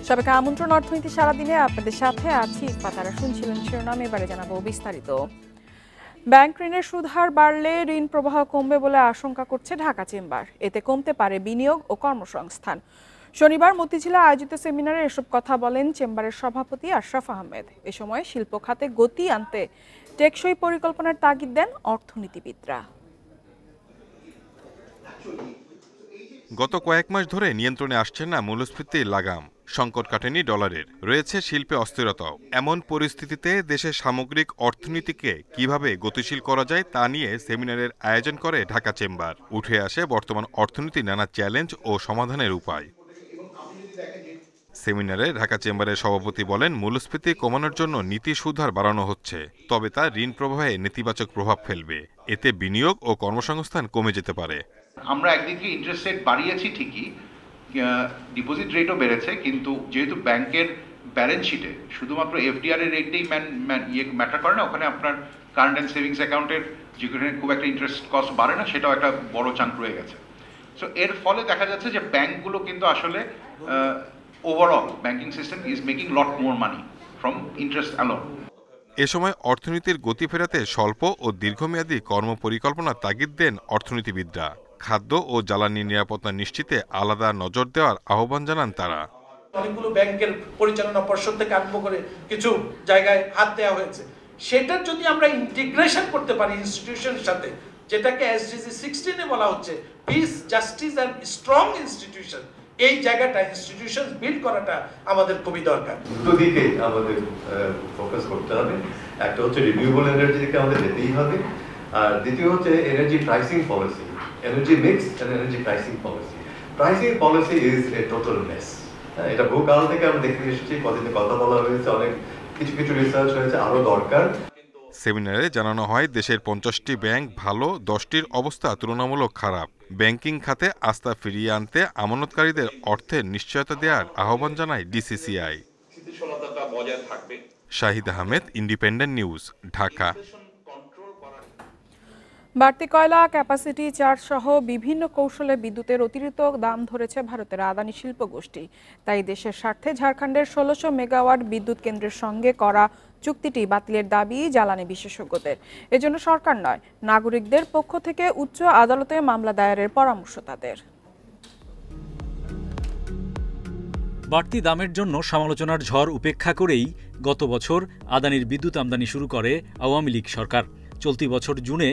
সবাইকে আমন্ত্রণ অর্থনীতি সারাদিনে আপনাদের সাথে আছি। পাতারা শুনছিলেন শিরোনাম, এবারে জানাবো বিস্তারিত। ব্যাংক ঋণের সুদ হার বাড়লে ঋণ প্রবাহ কমবে বলে আশঙ্কা করছে ঢাকা চেম্বার। এতে কমতে পারে বিনিয়োগ ও কর্মসংস্থান। শনিবার মতিঝিলে আয়োজিত সেমিনারে এসব কথা বলেন চেম্বারের সভাপতি আশরাফ আহমেদ। এ সময় শিল্প খাতে গতি আনতে টেকসই পরিকল্পনার তাগিদ দেন অর্থনীতিবিদরা। গত কয়েক মাস ধরে নিয়ন্ত্রণে আসছে না মূল্যস্ফীতির লাগাম, সংকট কাটেনি ডলারের, রয়েছে শিল্পে অস্থিরতাও। এমন পরিস্থিতিতে দেশের সামগ্রিক অর্থনীতিকে কিভাবে গতিশীল করা যায় তা নিয়ে সেমিনারের আয়োজন করে ঢাকা চেম্বার। উঠে আসে বর্তমান অর্থনীতির নানা চ্যালেঞ্জ ও সমাধানের উপায়। সেমিনারে ঢাকা চেম্বারের সভাপতি বলেন, মূল্যস্ফীতি কমানোর জন্য নীতি সুদহার বাড়ানো হচ্ছে, তবে তা ঋণ প্রবাহে নেতিবাচক প্রভাব ফেলবে। এতে বিনিয়োগ ও কর্মসংস্থান কমে যেতে পারে। আমরা একদিকে ইন্টারেস্ট রেট বাড়িয়েছি ঠিকই, ডিপোজিট রেটও বেড়েছে, কিন্তু যেহেতু ব্যাংকের ব্যালেন্স শিটে শুধুমাত্র এফডিআর এর রেটটাই ম্যাটার করে না, ওখানে আপনার কারেন্ট অ্যান্ড সেভিংস অ্যাকাউন্টের যেখানে খুব একটা ইন্টারেস্ট কস্ট বাড়ে না, সেটাও একটা বড় চাঙ্ক রয়ে গেছে। সো এর ফলে দেখা যাচ্ছে যে ব্যাংকগুলো কিন্তু আসলে overall banking system is making lot more money from interest alone. এ সময় অর্থনীতির গতি ফেরাতে স্বল্প ও দীর্ঘমেয়াদী কর্মপরিকল্পনা তাগিদ দেন অর্থনীতিবিদরা। খাদ্য ও জ্বালানি নিরাপত্তা নিশ্চিতে আলাদা নজর দেওয়ার আহ্বান জানান তারা। অনেকগুলো ব্যাংকের পরিচালনা পর্ষদ থেকে আরম্ভ করে কিছু জায়গায় হাত দেওয়া হয়েছে, সেটার যদি আমরা ইন্টিগ্রেশন করতে পারি ইনস্টিটিউশনের সাথে, যেটাকে এসডিজি 16 এ বলা হচ্ছে piece, justice and strong institution, এই জায়গাটা ইনস্টিটিউশন বিল্ড করাটা আমাদের খুবই দরকার। দুটো দিকে আমাদের ফোকাস করতে হবে। একটা হচ্ছে রিনিউয়েবল এনার্জি দিকে আমাদের যেতেই হবে, আর দ্বিতীয় হচ্ছে energy pricing policy, energy mix and energy pricing policy. Pricing policy is a total mess. এটা বহুকাল থেকে আমরা দেখে এসেছি, কদিনে কথা বলা হয়েছে, অনেক কিছু রিসার্চ হয়েছে, আরো দরকার। সেমিনারে জানানো হয়, দেশের 50টি ব্যাংক ভালো, 10টির অবস্থা তুলনামূলক খারাপ। ব্যাংকিং খাতে আস্থা ফিরিয়ে আনতে আমানতকারীদের অর্থের নিশ্চয়তা দেওয়ার আহ্বান জানায় DCCI. Shahid Ahmed, independent news, Dhaka. বাড়তি কয়লা, ক্যাপাসিটি চার্জ সহ বিভিন্ন কৌশলে বিদ্যুতের অতিরিক্ত দাম ধরেছে ভারতের আদানি শিল্প গোষ্ঠী। তাই দেশের স্বার্থে ঝাড়খণ্ডের 1600 মেগাওয়াট বিদ্যুৎ কেন্দ্রের সঙ্গে করা চুক্তিটি বাতিলের দাবি জ্বালানি বিশেষজ্ঞদের। এজন্য সরকার নয়, নাগরিকদের পক্ষ থেকে উচ্চ আদালতে মামলা দায়েরের পরামর্শ তাদের। বাড়তি দামের জন্য সমালোচনার ঝড় উপেক্ষা করেই গত বছর আদানির বিদ্যুৎ আমদানি শুরু করে আওয়ামী লীগ সরকার। চলতি বছর জুনে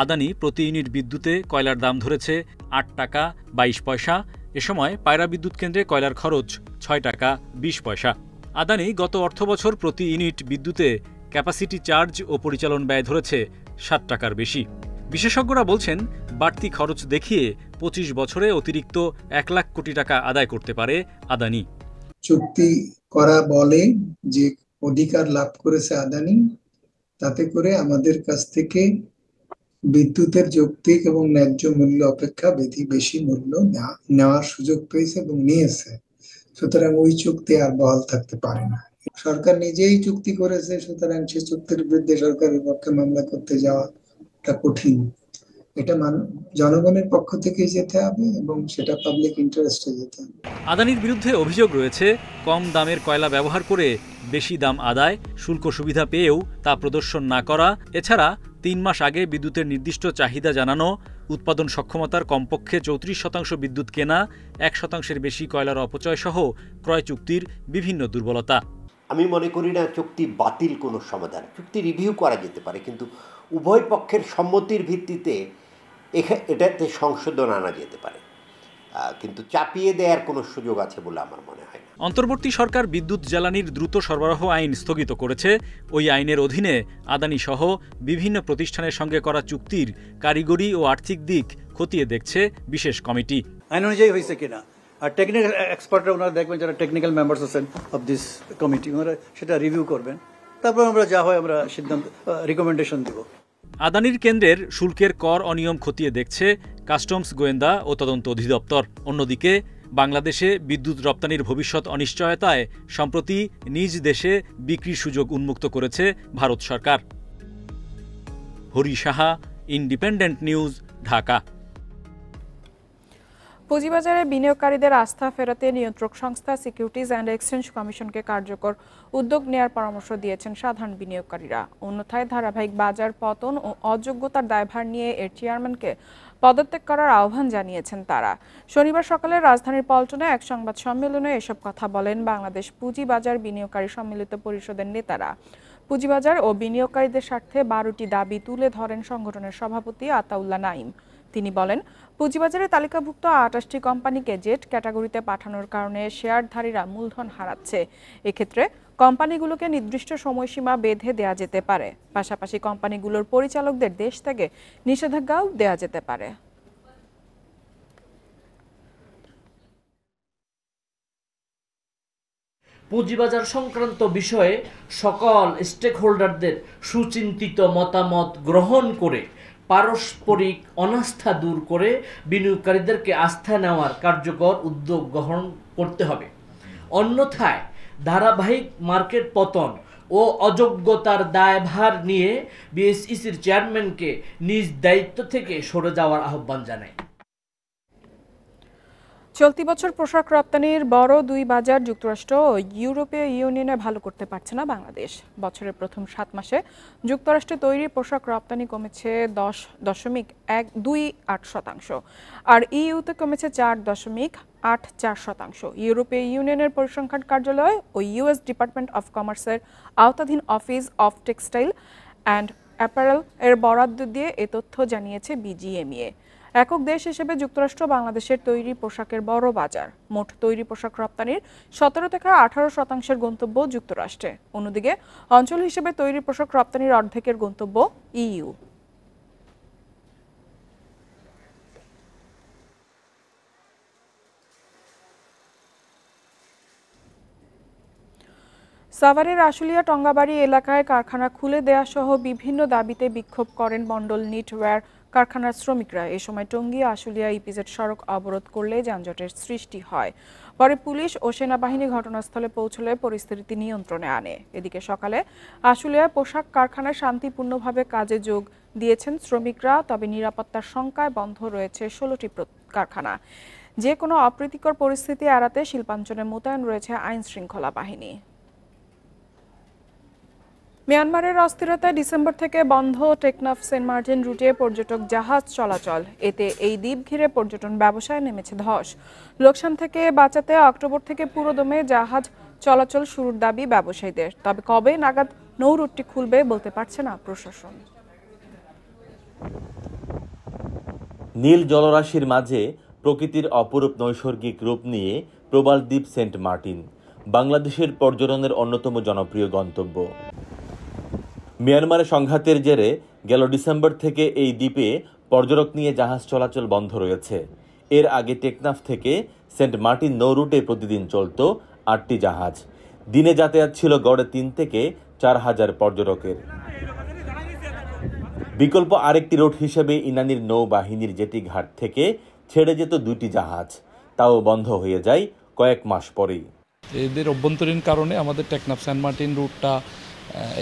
আদানি প্রতি ইউনিট বিদ্যুতে কয়লার দাম ধরেছে 8 টাকা 22 পয়সা। এ সময় পায়রা বিদ্যুৎ কেন্দ্রে কয়লার খরচ 6 টাকা 20 পয়সা। আদানি গত অর্থবছর প্রতি ইউনিট বিদ্যুতে ক্যাপাসিটি চার্জ ও পরিচালন ব্যয় ধরেছে 7 টাকার বেশি। বিশেষজ্ঞরা বলছেন, বাড়তি খরচ দেখিয়ে 25 বছরে অতিরিক্ত 1 লাখ কোটি টাকা আদায় করতে পারে আদানি। চুক্তি করা বলে যে অধিকার লাভ করেছে আদানি, তাতে করে আমাদের কাছ থেকে বিদ্যুতের যৌক্তিক এবং ন্যায্য মূল্য অপেক্ষা বেশি মূল্য নেওয়ার সুযোগ পেয়েছে এবং নিয়েছে। সুতরাং ওই চুক্তি আর বহাল থাকতে পারে না। সরকার নিজেই চুক্তি করেছে, সুতরাং সে চুক্তির বিরুদ্ধে সরকারের পক্ষে মামলা করতে যাওয়াটা কঠিন। এটা জনগণের পক্ষ থেকেই যেতে হবে এবং সেটা পাবলিক ইন্টারেস্টে যেতে হবে। আদানির বিরুদ্ধে অভিযোগ রয়েছে, কম দামের কয়লা ব্যবহার করে বেশি দাম আদায়, শুল্ক সুবিধা পেয়েও তা প্রদর্শন না করা, এছাড়া 3 মাস আগে বিদ্যুতের নির্দিষ্ট চাহিদা জানানো, উৎপাদন সক্ষমতার কমপক্ষে 34% বিদ্যুৎ কেনা, 1% বেশি কয়লার অপচয় সহ ক্রয় চুক্তির বিভিন্ন দুর্বলতা। আমি মনে করি না চুক্তি বাতিল কোনো সমাধান। চুক্তি রিভিউ করা যেতে পারে, কিন্তু উভয় পক্ষের সম্মতির ভিত্তিতে এটাতে সংশোধন আনা যেতে পারে, কিন্তু চাপিয়ে দেওয়ার কোনো সুযোগ আছে বলে আমার মনে হয় না। অন্তর্বর্তী সরকার বিদ্যুৎ জ্বালানির দ্রুত সরবরাহ আইন স্থগিত করেছে। ওই আইনের অধীনে আদানি সহ বিভিন্ন প্রতিষ্ঠানের সঙ্গে করা চুক্তির কারিগরি ও আর্থিক দিক খতিয়ে দেখছে বিশেষ কমিটি। আইন অনুযায়ী হয়েছে কিনা, আর টেকনিক্যাল এক্সপার্টরা ওনারা দেখবেন, যারা টেকনিক্যাল মেম্বার্স আছেন অফ দিস কমিটি, ওনারা সেটা রিভিউ করবেন। তারপর আমরা যা হয় আমরা সিদ্ধান্ত রিকমেন্ডেশন দেব। আদানির কেন্দ্রের শুল্কের কর অনিয়ম খতিয়ে দেখছে কাস্টমস, গোয়েন্দা ও তদন্ত অধিদপ্তর। অন্যদিকে বাংলাদেশে বিদ্যুৎ রপ্তানির ভবিষ্যৎ অনিশ্চয়তায় সম্প্রতি নিজ দেশে বিক্রির সুযোগ উন্মুক্ত করেছে ভারত সরকার। Hari Saha, independent news, Dhaka. পুঁজিবাজারে বিনিয়োগকারীদের আস্থা ফেরাতে নিয়ন্ত্রক সংস্থা সিকিউরিটিজ অ্যান্ড এক্সচেঞ্জ কমিশনকে কার্যকর উদ্যোগ নেয়ার পরামর্শ দিয়েছেন সাধারণ বিনিয়োগকারীরা। অন্যথায় ধারাবাহিক বাজার পতন ও অযোগ্যতার দায়ভার নিয়ে এর চেয়ারম্যানকে পদত্যাগ করার আহ্বান জানিয়েছেন তারা। শনিবার সকালে রাজধানীর পল্টনে এক সংবাদ সম্মেলনে এসব কথা বলেন বাংলাদেশ পুঁজিবাজার বিনিয়োগকারী সম্মিলিত পরিষদের নেতারা। পুঁজিবাজার ও বিনিয়োগকারীদের স্বার্থে 12টি দাবি তুলে ধরেন সংগঠনের সভাপতি আতাউল্লাহ নাঈম। তিনি বলেন, পুঁজিবাজারে তালিকাভুক্ত 28টি কোম্পানিকে জেড ক্যাটাগরিতে পাঠানোর কারণে শেয়ারধারীরা মূলধন হারাচ্ছে। এক্ষেত্রে কোম্পানিগুলোকে নির্দিষ্ট সময়সীমা বেঁধে দেওয়া যেতে পারে। পাশাপাশি কোম্পানিগুলোর পরিচালকদের দেশ থেকে নিষেধাজ্ঞাও দেওয়া যেতে পারে। পুঁজিবাজার সংক্রান্ত বিষয়ে সকল স্টেকহোল্ডারদের সুচিন্তিত মতামত গ্রহণ করে পারস্পরিক অনাস্থা দূর করে বিনিয়োগকারীদেরকে আস্থায় নেওয়ার কার্যকর উদ্যোগ গ্রহণ করতে হবে। অন্যথায় ধারাবাহিক মার্কেট পতন ও অযোগ্যতার দায়ভার নিয়ে বিএসইসির চেয়ারম্যানকে নিজ দায়িত্ব থেকে সরে যাওয়ার আহ্বান জানায়। চলতি বছর পোশাক রপ্তানির বড় দুই বাজার যুক্তরাষ্ট্র ও ইউরোপীয় ইউনিয়নে ভালো করতে পারছে না বাংলাদেশ। বছরের প্রথম 7 মাসে যুক্তরাষ্ট্রে তৈরি পোশাক রপ্তানি কমেছে 10.28%, আর ইইউতে কমেছে 4.84%। ইউরোপীয় ইউনিয়নের পরিসংখ্যান কার্যালয় ও ইউএস ডিপার্টমেন্ট অফ কমার্সের আওতাধীন office of textile and apparel এর বরাদ্দ দিয়ে এ তথ্য জানিয়েছে বিজিএমইএ। একক দেশ হিসেবে যুক্তরাষ্ট্র বাংলাদেশের তৈরি পোশাকের বড় বাজার। মোট তৈরি পোশাক রপ্তানির 17 থেকে 18% গন্তব্য যুক্তরাষ্ট্রে। অন্যদিকে অঞ্চল হিসেবে তৈরি পোশাক রপ্তানির অর্ধেকের গন্তব্য ইইউ। সাভারের আশুলিয়া টঙ্গাবাড়ি এলাকায় কারখানা খুলে দেয়া সহ বিভিন্ন দাবিতে বিক্ষোভ করেন মণ্ডল নিটওয়্যার কারখানার শ্রমিকরা। এ সময় টঙ্গী আশুলিয়া ইপিজেড সড়ক অবরোধ করলে যানজটের সৃষ্টি হয়। পরে পুলিশ ও সেনাবাহিনী ঘটনাস্থলে পৌঁছলে পরিস্থিতি নিয়ন্ত্রণে আনে। এদিকে সকালে আশুলিয়া পোশাক কারখানায় শান্তিপূর্ণভাবে কাজে যোগ দিয়েছেন শ্রমিকরা। তবে নিরাপত্তার শঙ্কায় বন্ধ রয়েছে 16টি কারখানা। যে কোনো অপ্রীতিকর পরিস্থিতি এড়াতে শিল্পাঞ্চলে মোতায়েন রয়েছে আইন শৃঙ্খলা বাহিনী। মিয়ানমারের অস্থিরতায় ডিসেম্বর থেকে বন্ধ টেকনাফ সেন্ট মার্টিন রুটে পর্যটক জাহাজ চলাচল। এতে এই দ্বীপ ঘিরে পর্যটন ব্যবসায় নেমেছে ধস। লোকসান থেকে বাঁচাতে অক্টোবর থেকে পুরোদমে জাহাজ চলাচল শুরুর দাবি ব্যবসায়ীদের। তবে কবে নাগাদ নৌ রুটটি খুলবে বলতে পারছে না প্রশাসন। নীল জলরাশির মাঝে প্রকৃতির অপরূপ নৈসর্গিক রূপ নিয়ে প্রবাল দ্বীপ সেন্ট মার্টিন বাংলাদেশের পর্যটনের অন্যতম জনপ্রিয় গন্তব্য। মিয়ানমারে সংঘাতের জেরে গেল ডিসেম্বর থেকে এই দ্বীপে পর্যটক নিয়ে জাহাজ চলাচল বন্ধ রয়েছে। এর আগে টেকনাফ থেকে সেন্ট মার্টিন নৌ রুটে প্রতিদিন চলত 8টি জাহাজ। দিনে যাতায়াত ছিল গড়ে 3 থেকে 4,000 পর্যটকের। বিকল্প আরেকটি রুট হিসেবে ইনানির নৌবাহিনীর জেটি ঘাট থেকে ছেড়ে যেত 2টি জাহাজ, তাও বন্ধ হয়ে যায় কয়েক মাস পরেই। এদের অভ্যন্তরীণ কারণে আমাদের টেকনাফ সেন্ট মার্টিন রুটটা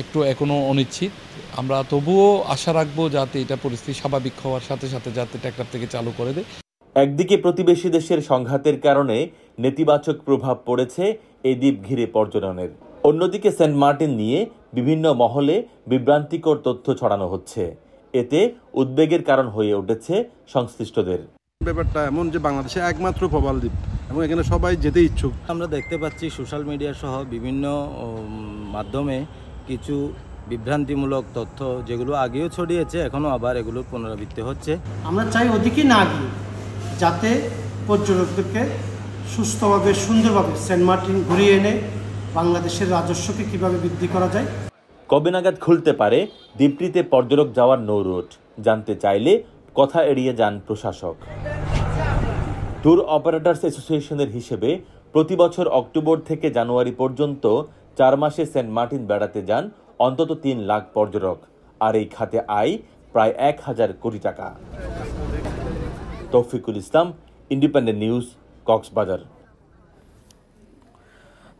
একটু এখনো অনিশ্চিত। আমরা তবুও আশা রাখবো যাতে এটা পরিস্থিতি স্বাভাবিক হওয়ার সাথে সাথে যাতে টেকনাফ থেকে চালু করে দেয়। একদিকে প্রতিবেশী দেশের সংঘাতের কারণে নেতিবাচক প্রভাব পড়েছে এই দ্বীপ ঘিরে পর্যটনের, অন্যদিকে সেন্ট মার্টিন নিয়ে বিভিন্ন মহলে বিভ্রান্তিকর তথ্য ছড়ানো হচ্ছে। এতে উদ্বেগের কারণ হয়ে উঠেছে সংশ্লিষ্টদের। ব্যাপারটা এমন যে বাংলাদেশে একমাত্র প্রবাল দ্বীপ এবং এখানে সবাই যেতে ইচ্ছুক। আমরা দেখতে পাচ্ছি সোশ্যাল মিডিয়া সহ বিভিন্ন মাধ্যমে কিছু বিভ্রান্তিমূলক তথ্য যেগুলো আগেও ছড়িয়েছে, এখনও আবার এগুলোর পুনরাবৃত্তি হচ্ছে। আমরা চাই ওদিকে না গিয়ে যাতে পর্যটকদেরকে সুস্থভাবে সুন্দরভাবে সেন্ট মার্টিন ঘুরিয়ে এনে বাংলাদেশের রাজস্বকে কিভাবে বৃদ্ধি করা যায়। কবে নাগাদ খুলতে পারে দ্বীপটিতে পর্যটক যাওয়ার নৌ রুট জানতে চাইলে কথা এড়িয়ে যান প্রশাসক। ট্যুর অপারেটরস অ্যাসোসিয়েশনের হিসেবে প্রতি বছর অক্টোবর থেকে জানুয়ারি পর্যন্ত 4 মাসে সেন্ট মার্টিন বেড়াতে যান অন্তত 3 লাখ পর্যটক, আর এই খাতে আয় প্রায় 1,000 কোটি টাকা। তৌফিকুল ইসলাম, ইন্ডিপেন্ডেন্ট নিউজ, কক্সবাজার।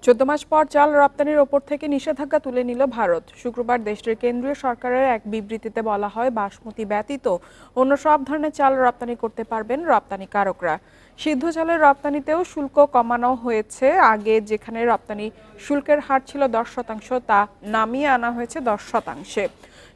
14 মাস পর চাল রপ্তানির ওপর থেকে নিষেধাজ্ঞা তুলে নিল ভারত। শুক্রবার দেশটির কেন্দ্রীয় সরকারের এক বিবৃতিতে বলা হয়, বাসমতি ব্যতীত অন্য সব ধরনের চাল রপ্তানি করতে পারবেন রপ্তানিকারকরা। সিদ্ধ চালের রপ্তানিতেও শুল্ক কমানো হয়েছে। আগে যেখানে রপ্তানি শুল্কের হার ছিল 10%, তা নামিয়ে আনা হয়েছে 10%।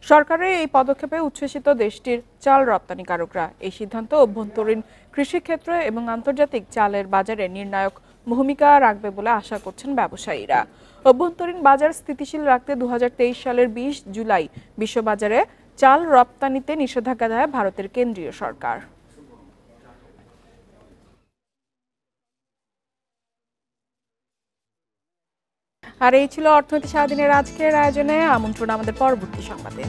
সরকারের এই পদক্ষেপে উচ্ছ্বসিত দেশটির চাল রপ্তানিকারকরা। এই সিদ্ধান্ত অভ্যন্তরীণ কৃষিক্ষেত্র এবং আন্তর্জাতিক চালের বাজারে নির্ণায়ক ভূমিকা রাখবে বলে আশা করছেন ব্যবসায়ীরা। অভ্যন্তরীণ বাজার স্থিতিশীল রাখতে 2023 সালের 20 জুলাই বিশ্ববাজারে চাল রপ্তানিতে নিষেধাজ্ঞা দেয় ভারতের কেন্দ্রীয় সরকার। আর এই ছিল অর্থনীতি সারাদিনের আজকের আয়োজনে। আমন্ত্রণ আমাদের পরবর্তী সংবাদে।